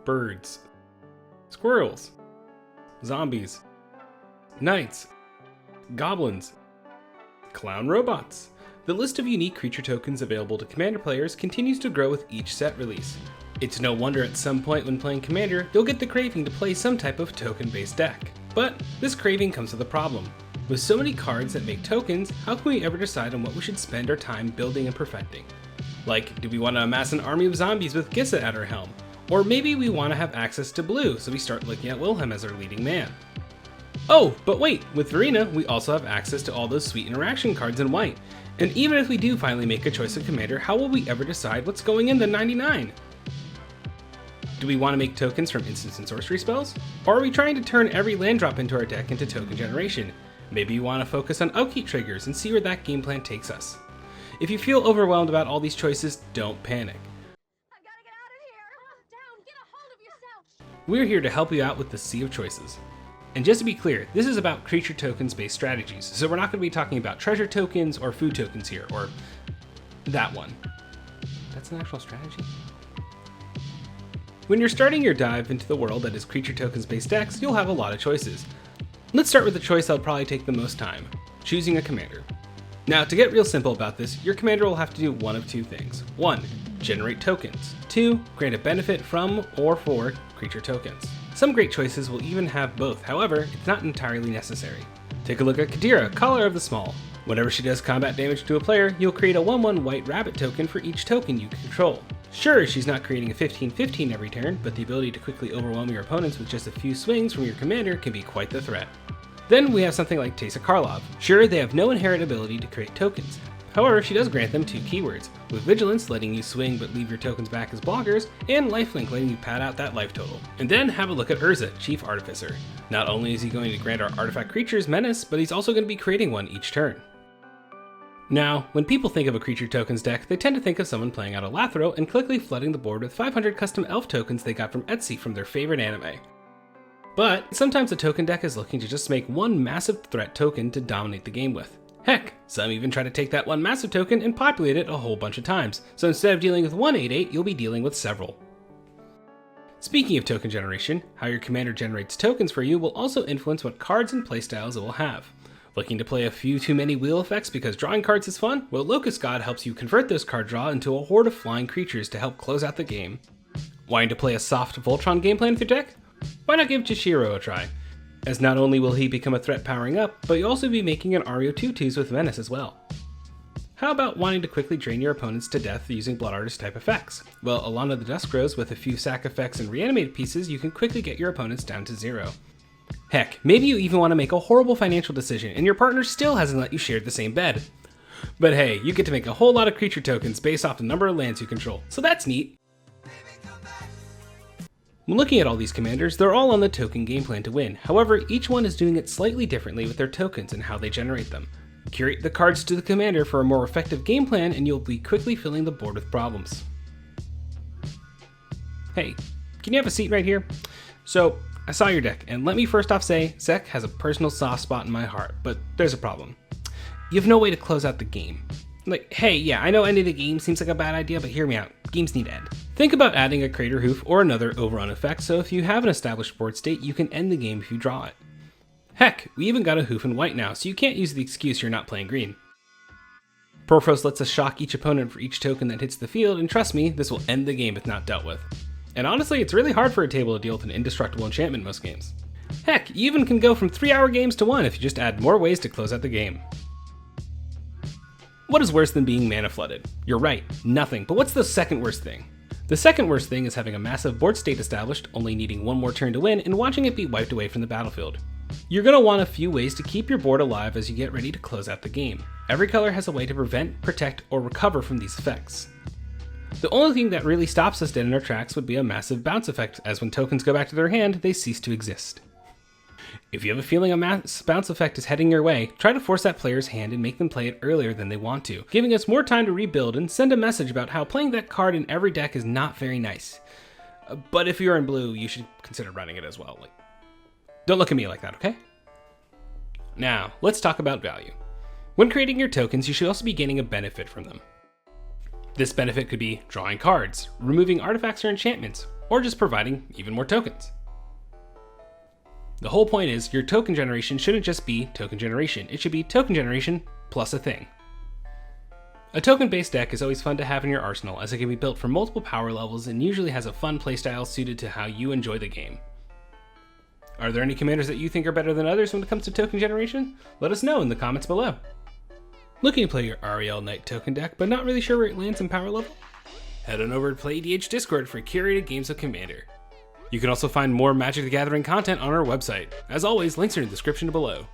birds, squirrels, zombies, knights, goblins, clown robots. The list of unique creature tokens available to Commander players continues to grow with each set release. It's no wonder at some point when playing Commander, you'll get the craving to play some type of token-based deck. But this craving comes with a problem. With so many cards that make tokens, how can we ever decide on what we should spend our time building and perfecting? Like, do we want to amass an army of zombies with Gissa at our helm? Or maybe we want to have access to blue, so we start looking at Wilhelm as our leading man. Oh, but wait, with Verena, we also have access to all those sweet interaction cards in white. And even if we do finally make a choice of Commander, how will we ever decide what's going in the 99? Do we want to make tokens from instants and sorcery spells? Or are we trying to turn every land drop into our deck into token generation? Maybe you want to focus on upkeep triggers and see where that game plan takes us. If you feel overwhelmed about all these choices, don't panic. I gotta get out of here! Down, get a hold of yourself! We're here to help you out with the sea of choices. And just to be clear, this is about creature tokens based strategies, so we're not going to be talking about treasure tokens or food tokens here, or that one. That's an actual strategy? When you're starting your dive into the world that is creature tokens based decks, you'll have a lot of choices. Let's start with the choice that'll probably take the most time, choosing a commander. Now, to get real simple about this, your commander will have to do one of two things. 1. Generate tokens. 2. Grant a benefit from or for creature tokens. Some great choices will even have both, however, it's not entirely necessary. Take a look at Kadira, Caller of the Small. Whenever she does combat damage to a player, you'll create a 1/1 white rabbit token for each token you control. Sure, she's not creating a 15/15 every turn, but the ability to quickly overwhelm your opponents with just a few swings from your commander can be quite the threat. Then we have something like Teysa Karlov. Sure, they have no inherent ability to create tokens. However, she does grant them 2 keywords, with Vigilance letting you swing but leave your tokens back as blockers, and Lifelink letting you pad out that life total. And then have a look at Urza, Chief Artificer. Not only is he going to grant our artifact creatures menace, but he's also going to be creating one each turn. Now, when people think of a creature tokens deck, they tend to think of someone playing out a Lathro and quickly flooding the board with 500 custom elf tokens they got from Etsy from their favorite anime. But sometimes a token deck is looking to just make one massive threat token to dominate the game with. Heck, some even try to take that one massive token and populate it a whole bunch of times, so instead of dealing with one 8/8, you'll be dealing with several. Speaking of token generation, how your commander generates tokens for you will also influence what cards and playstyles it will have. Looking to play a few too many wheel effects because drawing cards is fun? Well, Lotuscon helps you convert those card draw into a horde of flying creatures to help close out the game. Wanting to play a soft Voltron game plan with your deck? Why not give Jashiro a try? As not only will he become a threat powering up, but you'll also be making an Ario 2/2s with Menace as well. How about wanting to quickly drain your opponents to death using Blood Artist type effects? Well, Alana the Dusk Rose with a few sack effects and reanimated pieces, you can quickly get your opponents down to 0. Heck, maybe you even want to make a horrible financial decision and your partner still hasn't let you share the same bed. But hey, you get to make a whole lot of creature tokens based off the number of lands you control, so that's neat. When looking at all these commanders, they're all on the token game plan to win. However, each one is doing it slightly differently with their tokens and how they generate them. Curate the cards to the commander for a more effective game plan and you'll be quickly filling the board with problems. Hey, can you have a seat right here? So, I saw your deck, and let me first off say, Zek has a personal soft spot in my heart, but there's a problem. You have no way to close out the game. Like, hey, yeah, I know ending the game seems like a bad idea, but hear me out. Games need to end. Think about adding a Crater Hoof or another overrun effect, so if you have an established board state, you can end the game if you draw it. Heck, we even got a Hoof in white now, so you can't use the excuse you're not playing green. Porphos lets us shock each opponent for each token that hits the field, and trust me, this will end the game if not dealt with. And honestly, it's really hard for a table to deal with an indestructible enchantment most games. Heck, you even can go from 3-hour games to 1 if you just add more ways to close out the game. What is worse than being mana flooded? You're right, nothing, but what's the second worst thing? The second worst thing is having a massive board state established, only needing one more turn to win, and watching it be wiped away from the battlefield. You're going to want a few ways to keep your board alive as you get ready to close out the game. Every color has a way to prevent, protect, or recover from these effects. The only thing that really stops us dead in our tracks would be a massive bounce effect, as when tokens go back to their hand, they cease to exist. If you have a feeling a mass bounce effect is heading your way, try to force that player's hand and make them play it earlier than they want to, giving us more time to rebuild and send a message about how playing that card in every deck is not very nice. But if you're in blue, you should consider running it as well. Don't look at me like that, okay? Now, let's talk about value. When creating your tokens, you should also be gaining a benefit from them. This benefit could be drawing cards, removing artifacts or enchantments, or just providing even more tokens. The whole point is your token generation shouldn't just be token generation, it should be token generation plus a thing. A token-based deck is always fun to have in your arsenal as it can be built for multiple power levels and usually has a fun playstyle suited to how you enjoy the game. Are there any commanders that you think are better than others when it comes to token generation? Let us know in the comments below. Looking to play your REL Knight token deck but not really sure where it lands in power level? Head on over to PlayEDH Discord for curated games of Commander. You can also find more Magic the Gathering content on our website. As always, links are in the description below.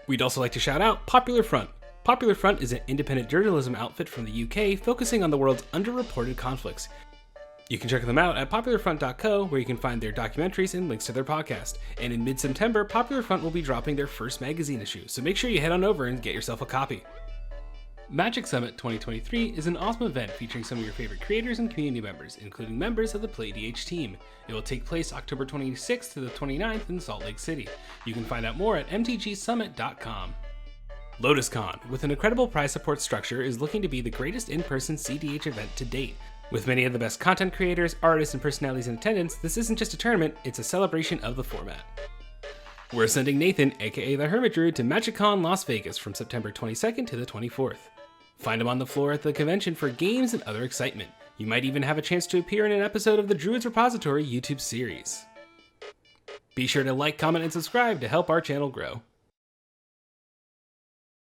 We'd also like to shout out Popular Front. Popular Front is an independent journalism outfit from the UK focusing on the world's underreported conflicts. You can check them out at popularfront.co, where you can find their documentaries and links to their podcast. And in mid-September, Popular Front will be dropping their first magazine issue, so make sure you head on over and get yourself a copy. Magic Summit 2023 is an awesome event featuring some of your favorite creators and community members, including members of the PlayEDH team. It will take place October 26th to the 29th in Salt Lake City. You can find out more at mtgsummit.com. Lotuscon, with an incredible prize support structure, is looking to be the greatest in-person CDH event to date. With many of the best content creators, artists, and personalities in attendance, this isn't just a tournament, it's a celebration of the format. We're sending Nathan, aka the Hermit Druid, to MagicCon Las Vegas from September 22nd to the 24th. Find him on the floor at the convention for games and other excitement. You might even have a chance to appear in an episode of the Druids Repository YouTube series. Be sure to like, comment, and subscribe to help our channel grow.